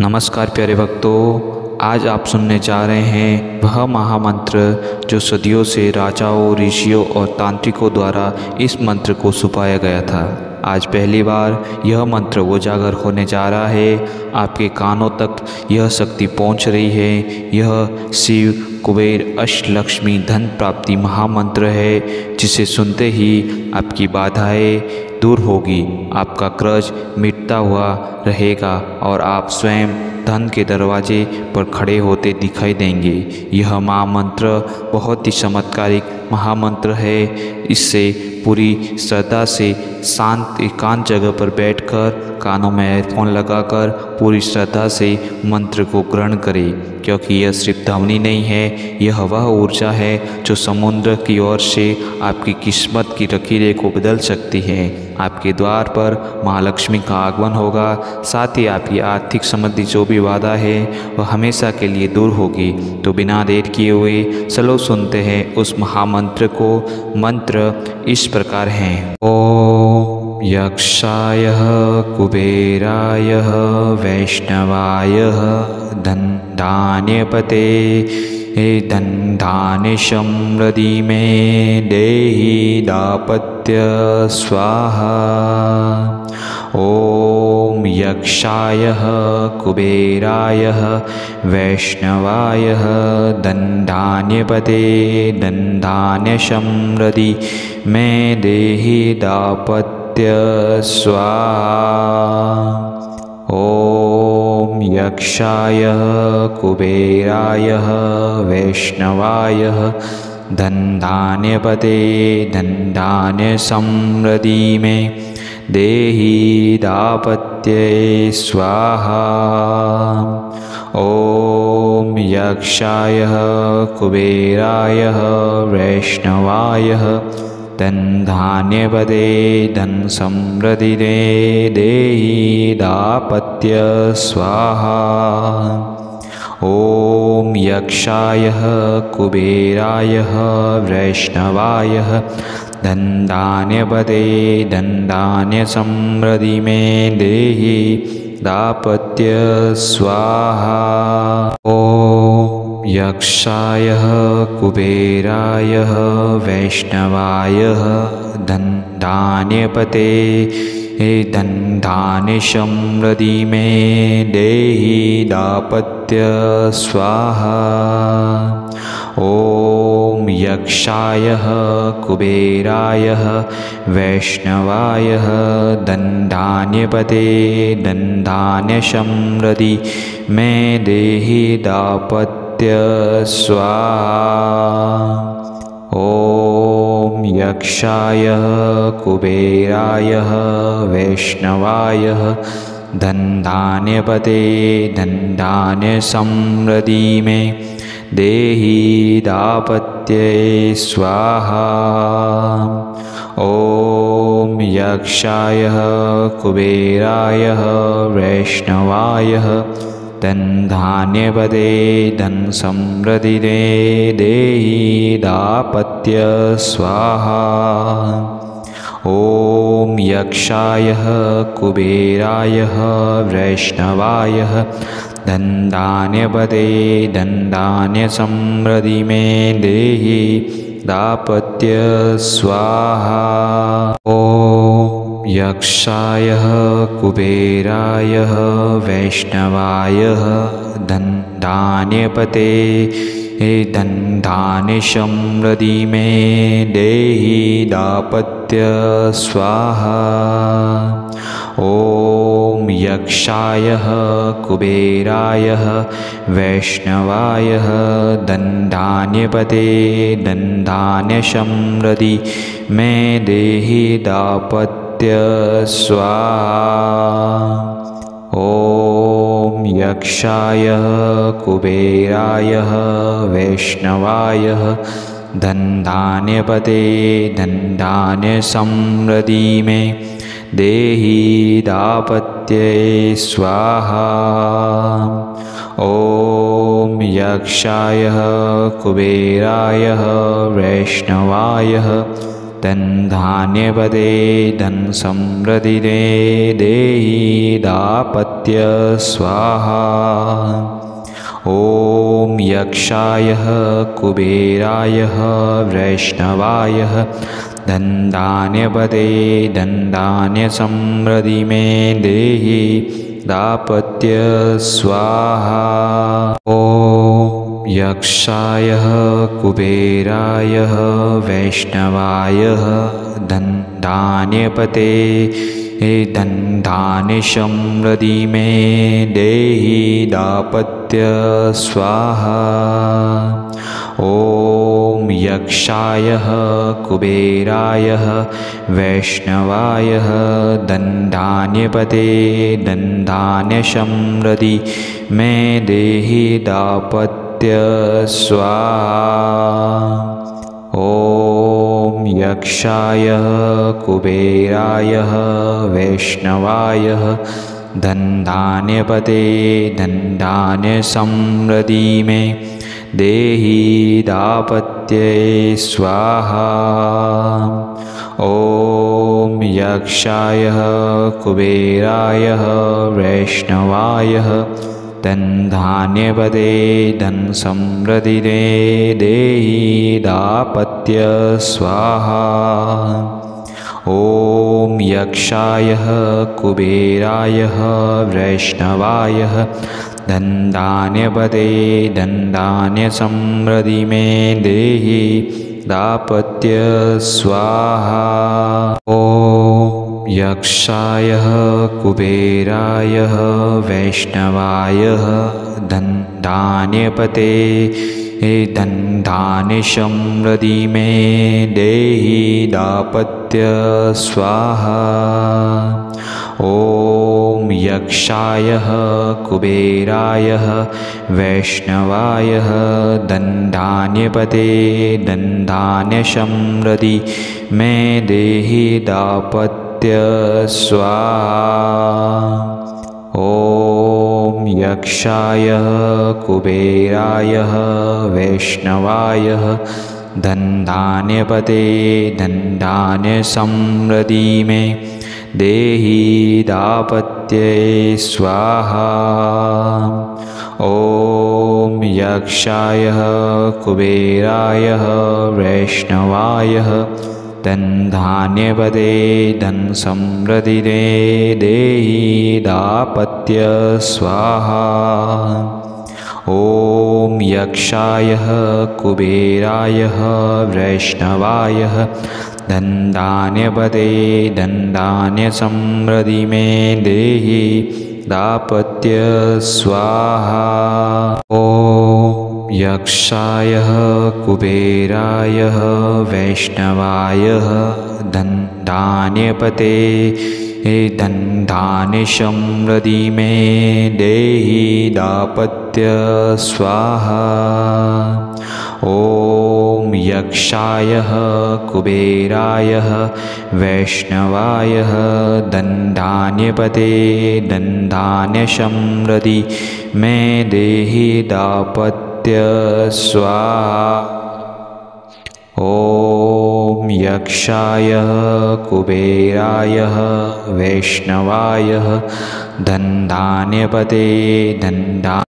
नमस्कार प्यारे भक्तों, आज आप सुनने जा रहे हैं वह महामंत्र जो सदियों से राजाओं, ऋषियों और तांत्रिकों द्वारा इस मंत्र को छुपाया गया था। आज पहली बार यह मंत्र उजागर होने जा रहा है। आपके कानों तक यह शक्ति पहुंच रही है। यह शिव, कुबेर, अष्टलक्ष्मी, धन प्राप्ति महामंत्र है, जिसे सुनते ही आपकी बाधाएं दूर होगी, आपका कर्ज मिटता हुआ रहेगा और आप स्वयं धन के दरवाजे पर खड़े होते दिखाई देंगे। यह महामंत्र बहुत ही चमत्कारिक महामंत्र है। इससे पूरी श्रद्धा से शांत एकांत जगह पर बैठकर कानों में हेडफोन लगाकर पूरी श्रद्धा से मंत्र को ग्रहण करें, क्योंकि यह सिर्फ ध्वनि नहीं है, यह वह ऊर्जा है जो समुद्र की ओर से आपकी किस्मत की लकीरें को बदल सकती है। आपके द्वार पर महालक्ष्मी का आगमन होगा, साथ ही आपकी आर्थिक संबंधी जो भी वादा है वह हमेशा के लिए दूर होगी। तो बिना देर किए हुए चलो सुनते हैं उस महामंत्र को। मंत्र इस प्रकार है। ओम यक्षाय कुबेराय वैष्णवाय धनधान्यपते धनधान्य समृद्धि में देहि दापत्य स्वाहा। ओम यक्षाय कुबेराय वैष्णवाय धनधान्यपते धनधान्य समृद्धि में देहि दापत्य स्वाहा। ओम यक्षाय कुबेराय वैष्णवाय धनधान्यपते धनधान्य समृद्धि में देहि दापत्ये स्वाहा। ओम यक्षाय कुबेराय वैष्णवाय धनधान्यपते धन समृद्धि देहि दापत्य स्वाहा। ओम यक्षाय कुबेराय वैष्णवाय धनधान्यपते धनधान्य समृद्धि में देहि दापत्य स्वाहा। ओम यक्षाय कुबेराय वैष्णवाय धनधान्यपते धनधान्य समृद्धि में देहि दापत्य स्वाहा। ओम यक्षाय कुबेराय वैष्णवाय धनधान्यपते धनधान्य समृद्धि में देहि दापत्य स्वाहा। ओम यक्षाय कुबेराय वैष्णवाय धनधान्यपते धनधान्य समृद्धि में देहि दापत्ये स्वाहा। ओम यक्षाय कुबेराय वैष्णवाय धनधान्यपते धन समृद्धि देहि दापत्य स्वाहा। ओम यक्षाय कुबेराय वैष्णवाय धनधान्यपते धनधान्य समृद्धि में देहि दापत्य स्वाहा। ओम यक्षाय कुबेराय वैष्णवाय धनधान्यपते धनधान्य समृद्धि में देहि दापत्य स्वाहा। ओम यक्षाय कुबेराय वैष्णवाय धनधान्यपते धनधान्य समृद्धि में देहि दापत्य स्वाहा। ओम यक्षाय कुबेराय वैष्णवाय धनधान्यपते धनधान्य समृद्धि में देहि दापत्ये स्वाहा। ओम यक्षाय कुबेराय वैष्णवाय धनधान्यपदे धनसमृद्धिमे देहि दापत्य स्वाहा। ॐ यक्षाय कुबेराय वैष्णवाय धनधान्यपदे धनधान्यसमृद्धिमे देहि दापत्य स्वाहा। ॐ यक्षाय कुबेराय वैष्णवाय धनधान्यपते धनधान्यसमृद्धिमे देहि दापत्य स्वाहा। ॐ यक्षाय कुबेराय वैष्णवाय धनधान्यपते धनधान्यसमृद्धिमे देहि दापत्य स्वाहा। ॐ यक्षाय कुबेराय वैष्णवाय धनधान्यपते धनधान्यसमृद्धिमे देहि दापत्य स्वाहा। ॐ यक्षाय कुबेराय वैष्णवाय धनधान्यपते धनसमृद्धिमे देहि दापत्य स्वाहा। ॐ यक्षाय कुबेराय वैष्णवाय धनधान्यपते धनधान्यसमृद्धिमे देहि दापत्य स्वाहा। ॐ यक्षाय कुबेराय वैष्णवाय धनधान्यपते धनधान्यसमृद्धिमे देहि दापत्य स्वाहा। ॐ यक्षाय कुबेराय वैष्णवाय धनधान्यपते धनधान्यसमृद्धिमे देहि दापत्य स्वाहा। ॐ यक्षाय कुबेराय वैष्णवाय धनधान्यपते धनधान्यसमृद्धिमे देहि दापत्य स्वाहा। ॐ यक्षाय कुबेराय वैष्णवाय धनधान्यपते धनसमृद्धिमे देहि दापत्य स्वाहा। ॐ यक्षाय कुबेराय वैष्णवाय धनधान्यपते धनधान्यसमृद्धिमे देहि दापत्य स्वाहा। ॐ यक्षाय कुबेराय वैष्णवाय धनधान्यपते धनधान्यसमृद्धिमे देहि दापत्य स्वाहा। ॐ यक्षाय कुबेराय वैष्णवाय धनधान्यपते धनधान्यसमृद्धिमे देहि दापत्य स्वाहा। ॐ यक्षाय कुबेराय वैष्णवाय धनधान्यपते धनधान्य